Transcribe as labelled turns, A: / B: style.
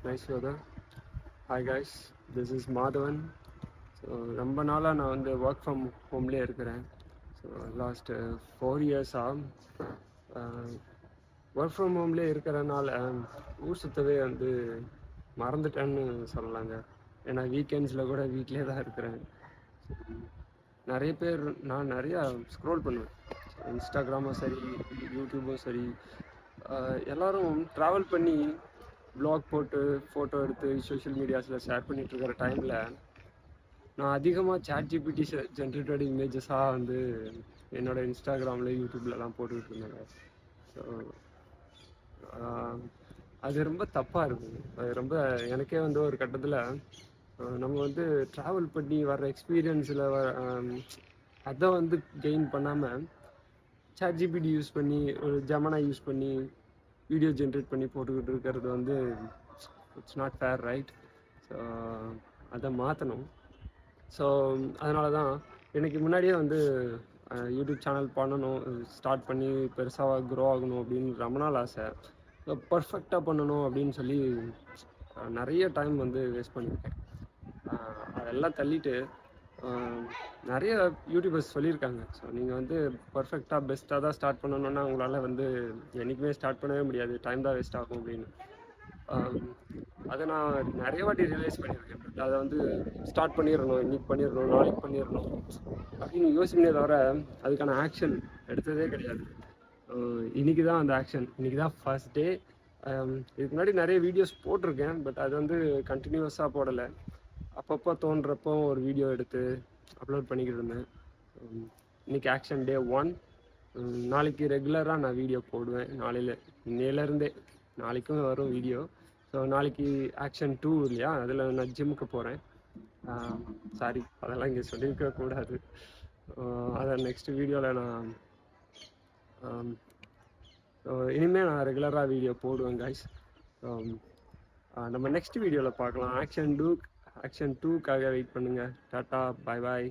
A: Nice weather. Hi guys, this is Madhavan. So ரொம்ப நாளாக நான் வந்து ஒர்க் ஃப்ரம் ஹோம்லேயே இருக்கிறேன். ஸோ லாஸ்ட்டு 4 இயர்ஸாக ஒர்க் ஃப்ரம் ஹோம்லேயே இருக்கிறனால ஊர் சுற்றவே வந்து மறந்துட்டேன்னு சொல்லலாங்க. ஏன்னா வீக்கெண்ட்ஸில் கூட வீட்டிலே தான் இருக்கிறேன். நிறைய பேர் நான் நிறையா ஸ்க்ரோல் பண்ணுவேன். இன்ஸ்டாகிராமும் சரி, யூடியூபும் சரி, எல்லோரும் ட்ராவல் பண்ணி வ்ளாக் போட்டு ஃபோட்டோ எடுத்து சோஷியல் மீடியாஸில் ஷேர் பண்ணிகிட்டு இருக்கிற டைமில் நான் அதிகமாக ChatGPT ஜென்ரேட்டட் இமேஜஸாக வந்து என்னோடய இன்ஸ்டாகிராமில் யூடியூப்லலாம் போட்டுக்கிட்டு இருந்தாங்க. ஸோ அது ரொம்ப தப்பாக இருக்குது. அது ரொம்ப எனக்கே வந்து ஒரு கட்டத்தில் நம்ம வந்து ட்ராவல் பண்ணி வர்ற எக்ஸ்பீரியன்ஸில் அதை வந்து கெயின் பண்ணாமல் ChatGPT யூஸ் பண்ணி ஒரு ஜெமினி யூஸ் பண்ணி வீடியோ ஜென்ரேட் பண்ணி போட்டுக்கிட்டு இருக்கிறது வந்து it's not fair, right? So அதை மாற்றணும். ஸோ அதனால தான் எனக்கு முன்னாடியே வந்து யூடியூப் சேனல் பண்ணணும், ஸ்டார்ட் பண்ணி பெருசாக க்ரோ ஆகணும் அப்படின்னு ரொம்ப நாள் ஆசை. ஸோ பர்ஃபெக்டாக பண்ணணும் அப்படின்னு சொல்லி நிறைய டைம் வந்து வேஸ்ட் பண்ணியிருக்கேன். அதெல்லாம் தள்ளிட்டு நிறைய யூடியூபர்ஸ் சொல்லியிருக்காங்க, ஸோ நீங்கள் வந்து பர்ஃபெக்டாக பெஸ்ட்டாக தான் ஸ்டார்ட் பண்ணணுன்னா உங்களால் வந்து என்றைக்குமே ஸ்டார்ட் பண்ணவே முடியாது, டைம் தான் வேஸ்ட் ஆகும் அப்படின்னு. அதை நான் நிறைய வாட்டி ரியலைஸ் பண்ணியிருக்கேன். பட் அதை வந்து ஸ்டார்ட் பண்ணிடணும், இன்றைக்கி பண்ணிடணும், நாளைக்கு பண்ணிடணும் அப்படின்னு யோசிக்கவே தவிர அதுக்கான ஆக்ஷன் எடுத்ததே கிடையாது. இன்றைக்கி தான் அந்த ஆக்ஷன், இன்றைக்கி தான் ஃபர்ஸ்ட் டே. இதுக்கு முன்னாடி நிறைய வீடியோஸ் போட்டிருக்கேன், பட் அது வந்து கண்டினியூஸாக போடலை. அப்பப்போ தோன்றப்போ ஒரு வீடியோ எடுத்து அப்லோட் பண்ணிக்கிட்டு இருந்தேன். இன்றைக்கி ஆக்ஷன் டே 1. நாளைக்கு ரெகுலராக நான் வீடியோ போடுவேன். இன்னையிலேருந்தே நாளைக்கும் வரும் வீடியோ. ஸோ நாளைக்கு ஆக்ஷன் 2 இல்லையா, அதில் நான் ஜிம்முக்கு போகிறேன். சாரி, அதெல்லாம் இங்கே சொல்லியிருக்க கூடாது. அதை நெக்ஸ்ட் வீடியோவில் நான் இனிமேல் நான் ரெகுலராக வீடியோ போடுவேன் கைஸ். நம்ம நெக்ஸ்ட் வீடியோவில் பார்க்கலாம். ஆக்ஷன் 2க்காக வெயிட் பண்ணுங்கள். டாட்டா, பாய் பாய்.